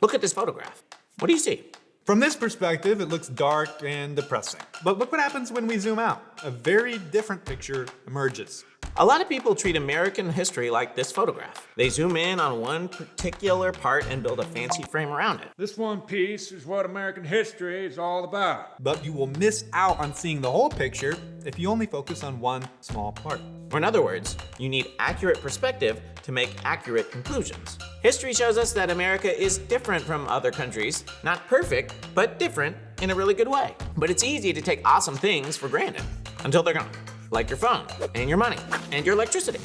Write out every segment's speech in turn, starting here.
Look at this photograph. What do you see? From this perspective, it looks dark and depressing. But look what happens when we zoom out. A very different picture emerges. A lot of people treat American history like this photograph. They zoom in on one particular part and build a fancy frame around it. This one piece is what American history is all about. But you will miss out on seeing the whole picture if you only focus on one small part. Or in other words, you need accurate perspective to make accurate conclusions. History shows us that America is different from other countries. Not perfect, but different in a really good way. But it's easy to take awesome things for granted until they're gone. Like your phone, and your money, and your electricity.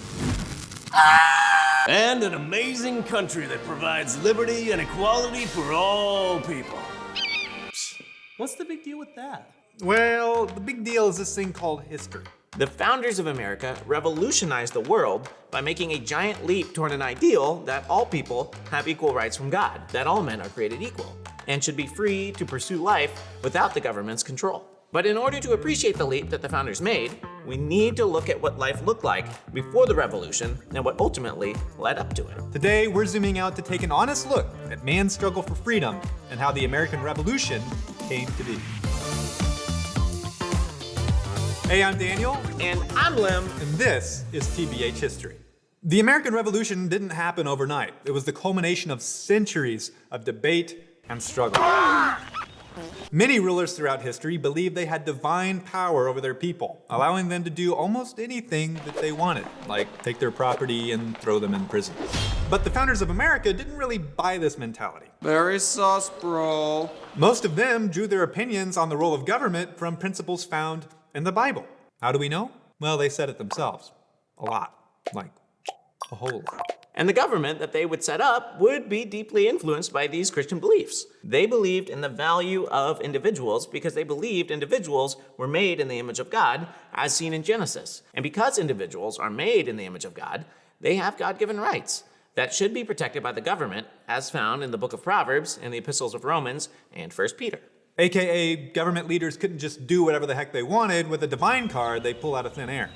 And an amazing country that provides liberty and equality for all people. What's the big deal with that? Well, the big deal is this thing called history. The founders of America revolutionized the world by making a giant leap toward an ideal that all people have equal rights from God, that all men are created equal, and should be free to pursue life without the government's control. But in order to appreciate the leap that the founders made, we need to look at what life looked like before the revolution and what ultimately led up to it. Today, we're zooming out to take an honest look at man's struggle for freedom and how the American Revolution came to be. Hey, I'm Daniel. And I'm Lim. And this is TBH History. The American Revolution didn't happen overnight. It was the culmination of centuries of debate and struggle. Many rulers throughout history believed they had divine power over their people, allowing them to do almost anything that they wanted, like take their property and throw them in prison. But the founders of America didn't really buy this mentality. Very sus, bro. Most of them drew their opinions on the role of government from principles found in the Bible. How do we know? Well, they said it themselves. A lot. Like, a whole lot. And the government that they would set up would be deeply influenced by these Christian beliefs. They believed in the value of individuals because they believed individuals were made in the image of God, as seen in Genesis. And because individuals are made in the image of God, they have God-given rights that should be protected by the government, as found in the book of Proverbs and the epistles of Romans and 1 Peter. AKA, government leaders couldn't just do whatever the heck they wanted with a divine card they pull out of thin air.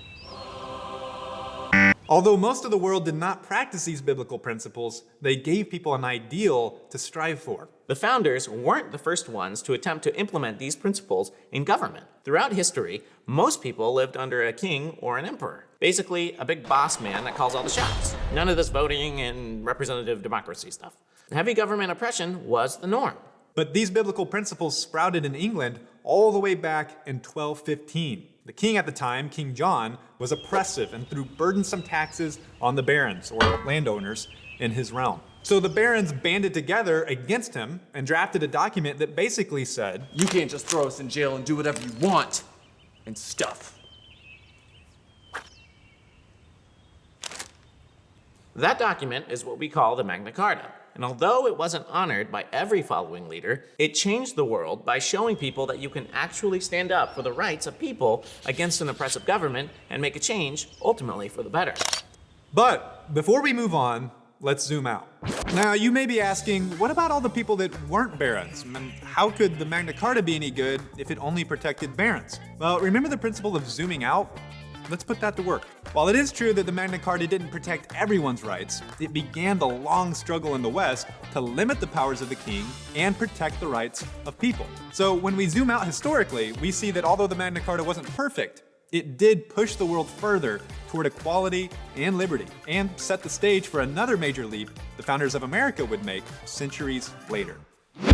Although most of the world did not practice these biblical principles, they gave people an ideal to strive for. The founders weren't the first ones to attempt to implement these principles in government. Throughout history, most people lived under a king or an emperor. Basically, a big boss man that calls all the shots. None of this voting and representative democracy stuff. Heavy government oppression was the norm. But these biblical principles sprouted in England all the way back in 1215. The king at the time, King John, was oppressive and threw burdensome taxes on the barons, or landowners, in his realm. So the barons banded together against him and drafted a document that basically said, You can't just throw us in jail and do whatever you want and stuff. That document is what we call the Magna Carta. And although it wasn't honored by every following leader, it changed the world by showing people that you can actually stand up for the rights of people against an oppressive government and make a change, ultimately for the better. But before we move on, let's zoom out. Now, you may be asking, what about all the people that weren't barons? And how could the Magna Carta be any good if it only protected barons? Well, remember the principle of zooming out? Let's put that to work. While it is true that the Magna Carta didn't protect everyone's rights, it began the long struggle in the West to limit the powers of the king and protect the rights of people. So when we zoom out historically, we see that although the Magna Carta wasn't perfect, it did push the world further toward equality and liberty, and set the stage for another major leap the founders of America would make centuries later.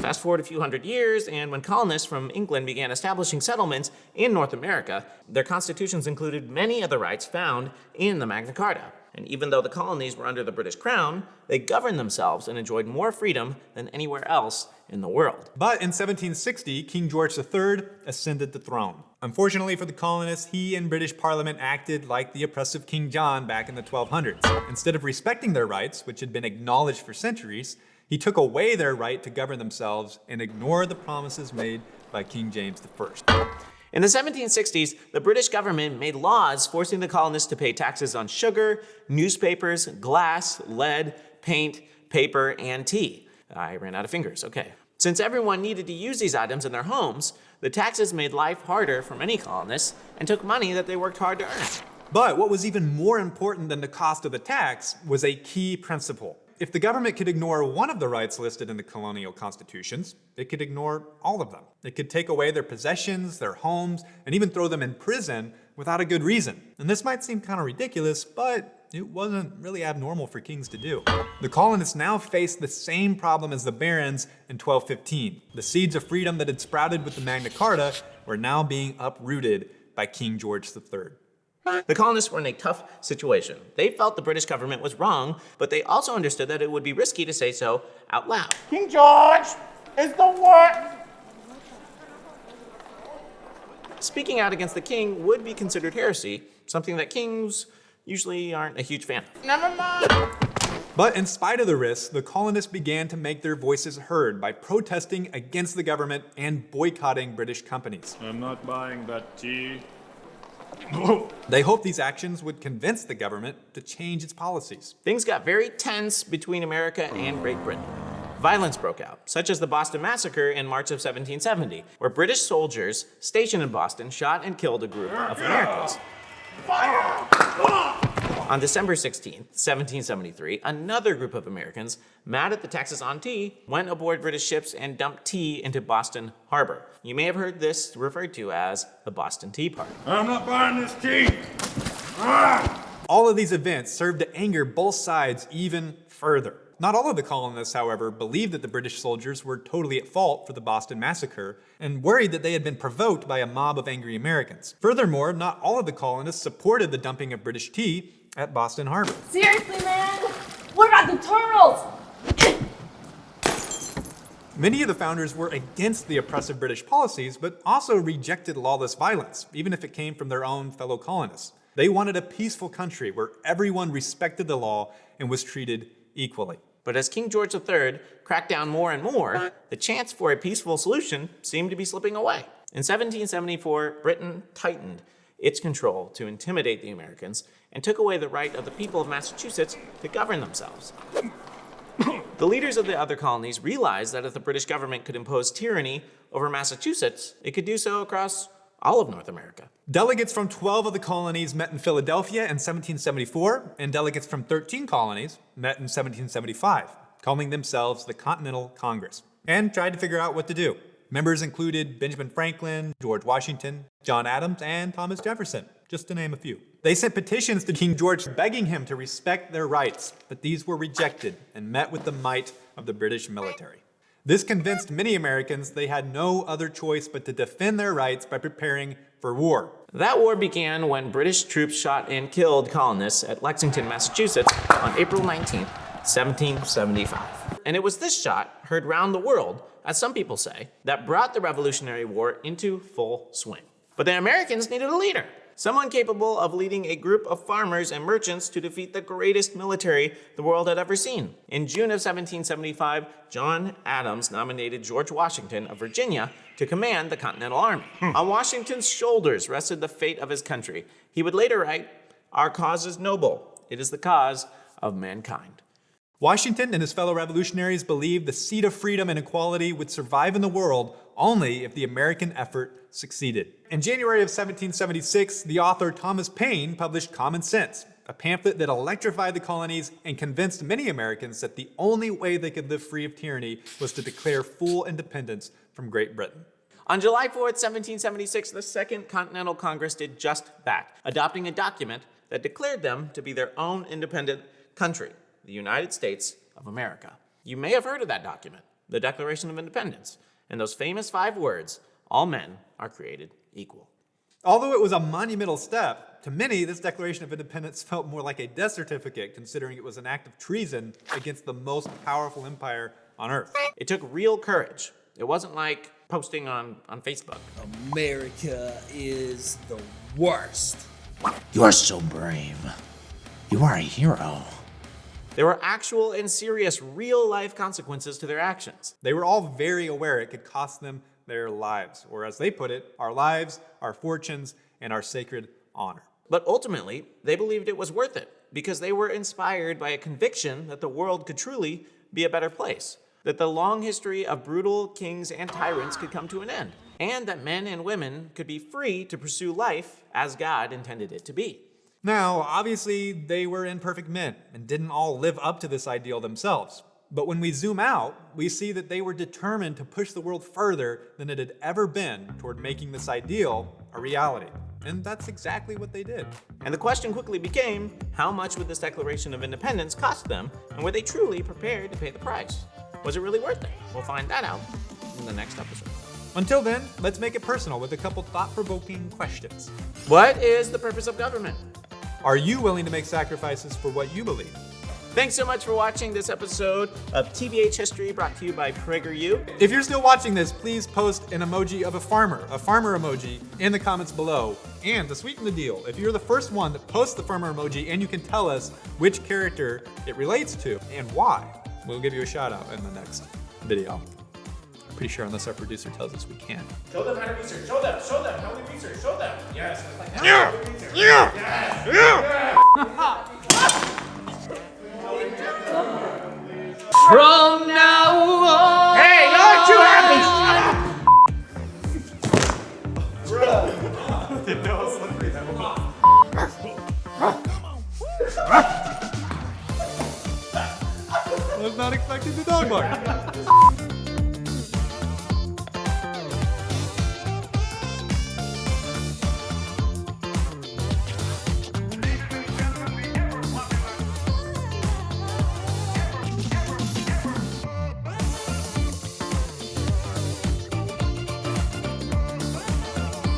Fast forward a few hundred years, and when colonists from England began establishing settlements in North America, their constitutions included many of the rights found in the Magna Carta. And even though the colonies were under the British Crown, they governed themselves and enjoyed more freedom than anywhere else in the world. But in 1760, King George III ascended the throne. Unfortunately for the colonists, he and British Parliament acted like the oppressive King John back in the 1200s. Instead of respecting their rights, which had been acknowledged for centuries, he took away their right to govern themselves and ignored the promises made by King James I. In the 1760s, the British government made laws forcing the colonists to pay taxes on sugar, newspapers, glass, lead, paint, paper, and tea. I ran out of fingers, okay. Since everyone needed to use these items in their homes, the taxes made life harder for many colonists and took money that they worked hard to earn. But what was even more important than the cost of the tax was a key principle. If the government could ignore one of the rights listed in the colonial constitutions, it could ignore all of them. It could take away their possessions, their homes, and even throw them in prison without a good reason. And this might seem kind of ridiculous, but it wasn't really abnormal for kings to do. The colonists now faced the same problem as the barons in 1215. The seeds of freedom that had sprouted with the Magna Carta were now being uprooted by King George III. The colonists were in a tough situation. They felt the British government was wrong, but they also understood that it would be risky to say so out loud. King George is the worst. Speaking out against the king would be considered heresy, something that kings usually aren't a huge fan of. Never mind. But in spite of the risks, the colonists began to make their voices heard by protesting against the government and boycotting British companies. I'm not buying that tea. They hoped these actions would convince the government to change its policies. Things got very tense between America and Great Britain. Violence broke out, such as the Boston Massacre in March of 1770, where British soldiers stationed in Boston shot and killed a group of Americans. On December 16th, 1773, another group of Americans, mad at the taxes on tea, went aboard British ships and dumped tea into Boston Harbor. You may have heard this referred to as the Boston Tea Party. I'm not buying this tea. All of these events served to anger both sides even further. Not all of the colonists, however, believed that the British soldiers were totally at fault for the Boston Massacre and worried that they had been provoked by a mob of angry Americans. Furthermore, not all of the colonists supported the dumping of British tea at Boston Harbor. Seriously, man? What about the turtles? Many of the founders were against the oppressive British policies, but also rejected lawless violence, even if it came from their own fellow colonists. They wanted a peaceful country where everyone respected the law and was treated equally. But as King George III cracked down more and more, the chance for a peaceful solution seemed to be slipping away. In 1774, Britain tightened its control to intimidate the Americans and took away the right of the people of Massachusetts to govern themselves. The leaders of the other colonies realized that if the British government could impose tyranny over Massachusetts, it could do so across all of North America. Delegates from 12 of the colonies met in Philadelphia in 1774, and delegates from 13 colonies met in 1775, calling themselves the Continental Congress, and tried to figure out what to do. Members included Benjamin Franklin, George Washington, John Adams, and Thomas Jefferson, just to name a few. They sent petitions to King George begging him to respect their rights, but these were rejected and met with the might of the British military. This convinced many Americans they had no other choice but to defend their rights by preparing for war. That war began when British troops shot and killed colonists at Lexington, Massachusetts on April 19, 1775. And it was this shot, heard round the world, as some people say, that brought the Revolutionary War into full swing. But the Americans needed a leader. Someone capable of leading a group of farmers and merchants to defeat the greatest military the world had ever seen. In June of 1775, John Adams nominated George Washington of Virginia to command the Continental Army. On Washington's shoulders rested the fate of his country. He would later write, "Our cause is noble. It is the cause of mankind." Washington and his fellow revolutionaries believed the seed of freedom and equality would survive in the world only if the American effort succeeded. In January of 1776, the author Thomas Paine published Common Sense, a pamphlet that electrified the colonies and convinced many Americans that the only way they could live free of tyranny was to declare full independence from Great Britain. On July 4th, 1776, the Second Continental Congress did just that, adopting a document that declared them to be their own independent country, the United States of America. You may have heard of that document, the Declaration of Independence, and those famous 5 words, "All men are created equal." Although it was a monumental step, to many, this Declaration of Independence felt more like a death certificate, considering it was an act of treason against the most powerful empire on earth. It took real courage. It wasn't like posting on Facebook. America is the worst. You are so brave. You are a hero. There were actual and serious real-life consequences to their actions. They were all very aware it could cost them their lives, or as they put it, our lives, our fortunes, and our sacred honor. But ultimately, they believed it was worth it because they were inspired by a conviction that the world could truly be a better place, that the long history of brutal kings and tyrants could come to an end, and that men and women could be free to pursue life as God intended it to be. Now, obviously, they were imperfect men and didn't all live up to this ideal themselves. But when we zoom out, we see that they were determined to push the world further than it had ever been toward making this ideal a reality. And that's exactly what they did. And the question quickly became, how much would this Declaration of Independence cost them, and were they truly prepared to pay the price? Was it really worth it? We'll find that out in the next episode. Until then, let's make it personal with a couple thought-provoking questions. What is the purpose of government? Are you willing to make sacrifices for what you believe? Thanks so much for watching this episode of TBH History, brought to you by PragerU. If you're still watching this, please post an emoji of a farmer emoji, in the comments below. And to sweeten the deal, if you're the first one that posts the farmer emoji and you can tell us which character it relates to and why, we'll give you a shout out in the next video. Pretty sure unless our producer tells us we can. Show them how to research. Show them how we research. Show them. Yes. From now on. Hey, you're too happy! I was not expecting the dog bark.